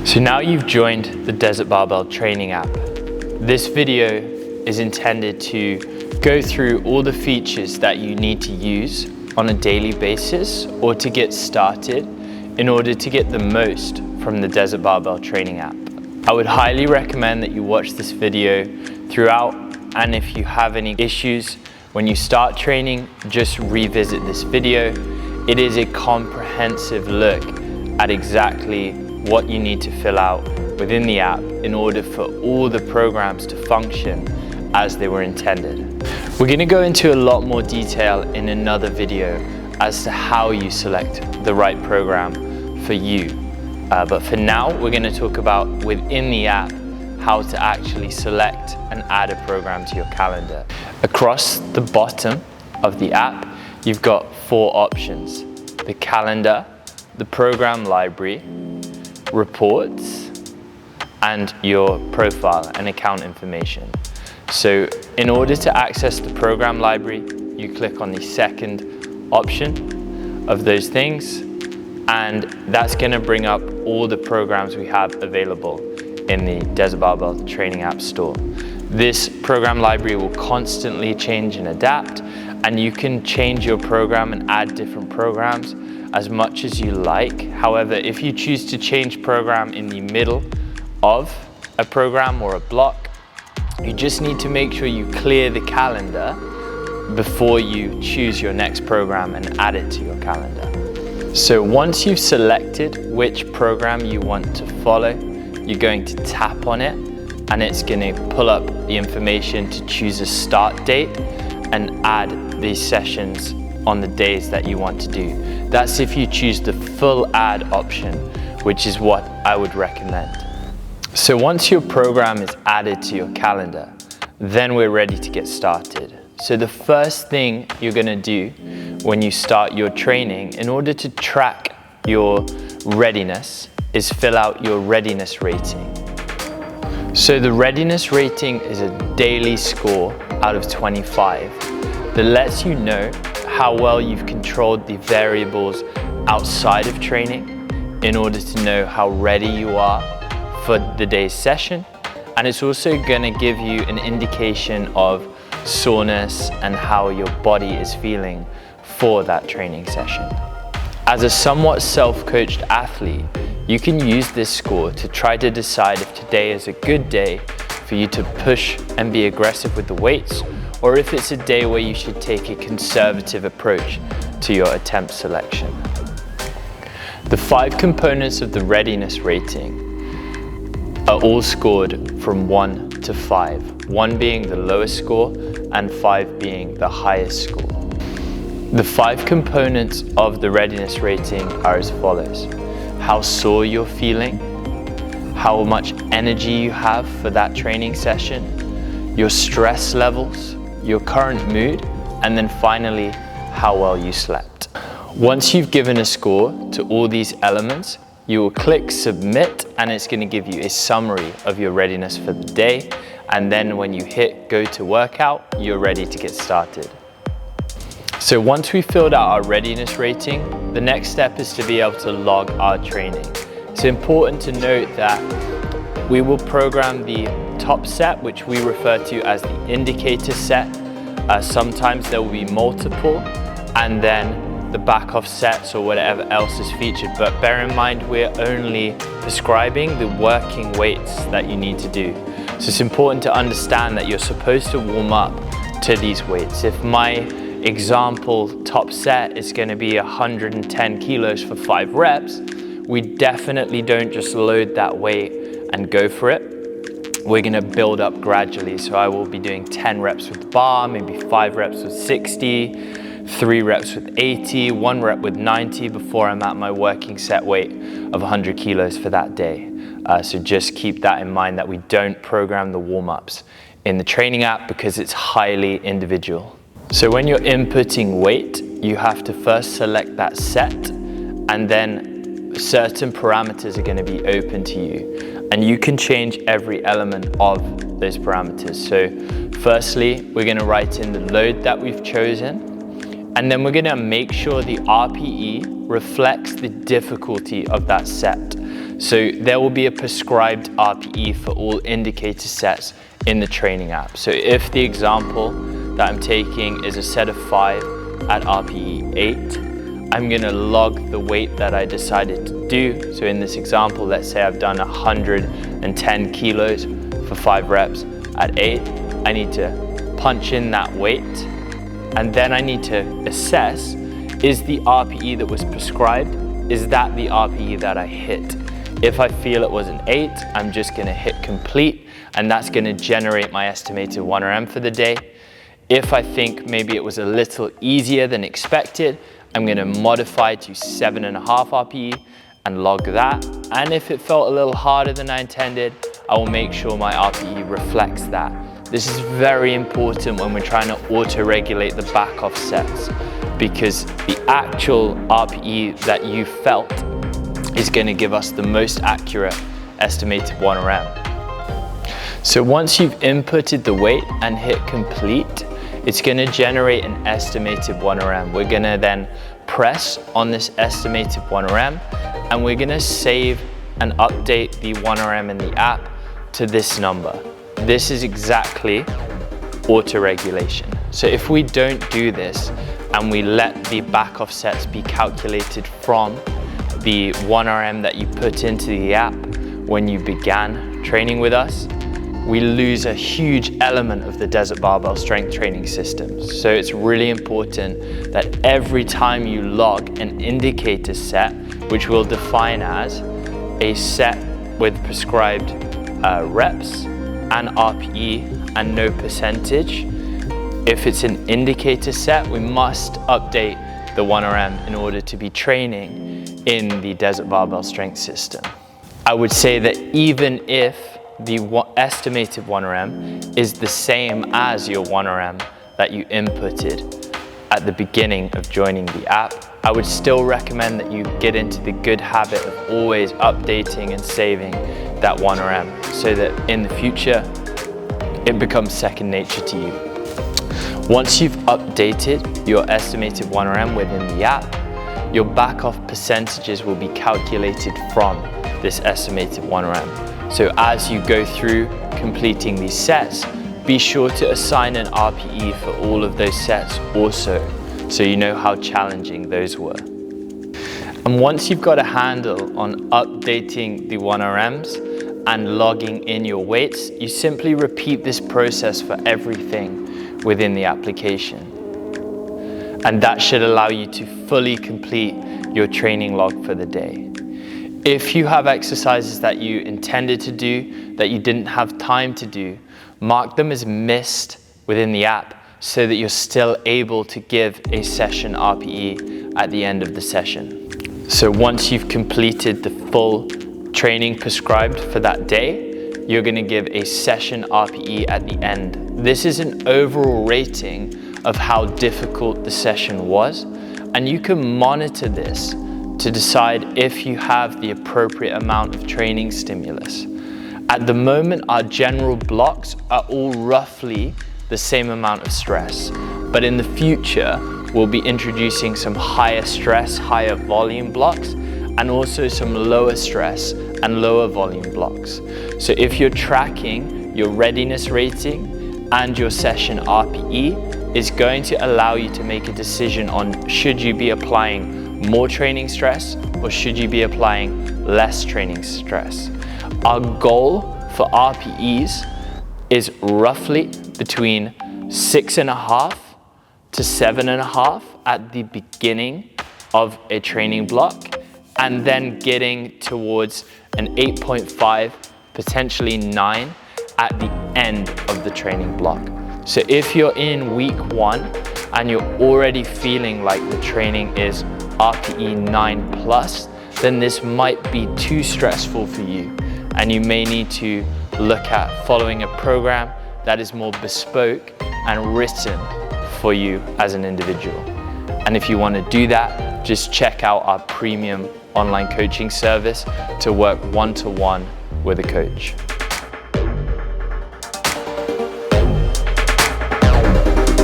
So now you've joined the Desert Barbell training app. This video is intended to go through all the features that you need to use on a daily basis or to get started in order to get the most from the Desert Barbell training app. I would highly recommend that you watch this video throughout, and if you have any issues when you start training, just revisit this video. It is a comprehensive look at exactly what you need to fill out within the app in order for all the programs to function as they were intended. We're going to go into a lot more detail in another video as to how you select the right program for you. But for now, we're going to talk about within the app how to actually select and add a program to your calendar. Across the bottom of the app, you've got 4 options: the calendar, the program library, reports, and your profile and account information. So in order to access the program library, you click on the second option of those things, and that's going to bring up all the programs we have available in the Desert Barbell training app store. This program library will constantly change and adapt, and you can change your program and add different programs as much as you like. However, if you choose to change program in the middle of a program or a block, you just need to make sure you clear the calendar before you choose your next program and add it to your calendar. So once you've selected which program you want to follow, you're going to tap on it, and it's going to pull up the information to choose a start date and add these sessions on the days that you want to do. That's if you choose the full add option, which is what I would recommend. So once your program is added to your calendar, then we're ready to get started. So the first thing you're going to do when you start your training in order to track your readiness is fill out your readiness rating. So the readiness rating is a daily score out of 25 that lets you know how well you've controlled the variables outside of training in order to know how ready you are for the day's session. And it's also going to give you an indication of soreness and how your body is feeling for that training session. As a somewhat self-coached athlete, you can use this score to try to decide if today is a good day for you to push and be aggressive with the weights, or if it's a day where you should take a conservative approach to your attempt selection. The 5 components of the readiness rating are all scored from 1 to 5, 1 being the lowest score and 5 being the highest score. The 5 components of the readiness rating are as follows: how sore you're feeling, how much energy you have for that training session, your stress levels, your current mood, and then finally, how well you slept. Once you've given a score to all these elements, you will click submit, and it's going to give you a summary of your readiness for the day. And then when you hit go to workout, you're ready to get started. So once we filled out our readiness rating, the next step is to be able to log our training. It's important to note that we will program the top set, which we refer to as the indicator set. Sometimes there will be multiple, and then the back off sets or whatever else is featured. But bear in mind, we're only prescribing the working weights that you need to do. So it's important to understand that you're supposed to warm up to these weights. If my example top set is going to be 110 kilos for 5 reps, we definitely don't just load that weight and go for it. We're going to build up gradually. So I will be doing 10 reps with the bar, maybe 5 reps with 60, 3 reps with 80, 1 rep with 90 before I'm at my working set weight of 100 kilos for that day. So just keep that in mind, that we don't program the warm-ups in the training app because it's highly individual. So when you're inputting weight, you have to first select that set, and then certain parameters are going to be open to you, and you can change every element of those parameters. So firstly, we're going to write in the load that we've chosen, and then we're going to make sure the RPE reflects the difficulty of that set. So there will be a prescribed RPE for all indicator sets in the training app. So if the example that I'm taking is a set of 5 at RPE 8, I'm gonna log the weight that I decided to do. So in this example, let's say I've done 110 kilos for 5 reps at 8. I need to punch in that weight, and then I need to assess, is the RPE that was prescribed, is that the RPE that I hit? If I feel it was an 8, I'm just gonna hit complete, and that's gonna generate my estimated 1RM for the day. If I think maybe it was a little easier than expected, I'm gonna modify to 7.5 RPE and log that. And if it felt a little harder than I intended, I will make sure my RPE reflects that. This is very important when we're trying to auto-regulate the back off sets, because the actual RPE that you felt is gonna give us the most accurate estimated 1RM. So once you've inputted the weight and hit complete, it's gonna generate an estimated 1RM. We're gonna then press on this estimated 1RM, and we're gonna save and update the 1RM in the app to this number. This is exactly auto-regulation. So if we don't do this and we let the back off sets be calculated from the 1RM that you put into the app when you began training with us, we lose a huge element of the Desert Barbell strength training system. So it's really important that every time you log an indicator set, which we'll define as a set with prescribed reps and RPE and no percentage, if it's an indicator set, we must update the 1RM in order to be training in the Desert Barbell strength system. I would say that even if the estimated 1RM is the same as your 1RM that you inputted at the beginning of joining the app, I would still recommend that you get into the good habit of always updating and saving that 1RM so that in the future it becomes second nature to you. Once you've updated your estimated 1RM within the app, your back off percentages will be calculated from this estimated 1RM. So as you go through completing these sets, be sure to assign an RPE for all of those sets also, so you know how challenging those were. And once you've got a handle on updating the 1RMs and logging in your weights, you simply repeat this process for everything within the application. And that should allow you to fully complete your training log for the day. If you have exercises that you intended to do that you didn't have time to do, mark them as missed within the app so that you're still able to give a session RPE at the end of the session. So once you've completed the full training prescribed for that day, you're going to give a session RPE at the end. This is an overall rating of how difficult the session was, and you can monitor this to decide if you have the appropriate amount of training stimulus. At the moment, our general blocks are all roughly the same amount of stress, but in the future, we'll be introducing some higher stress, higher volume blocks, and also some lower stress and lower volume blocks. So if you're tracking your readiness rating and your session RPE, is going to allow you to make a decision on should you be applying more training stress or should you be applying less training stress. Our goal for RPEs is roughly between 6.5 to 7.5 at the beginning of a training block, and then getting towards an 8.5, potentially 9 at the end of the training block. So if you're in week 1 and you're already feeling like the training is RPE 9+, then this might be too stressful for you, and you may need to look at following a program that is more bespoke and written for you as an individual. And if you want to do that, just check out our premium online coaching service to work one-to-one with a coach.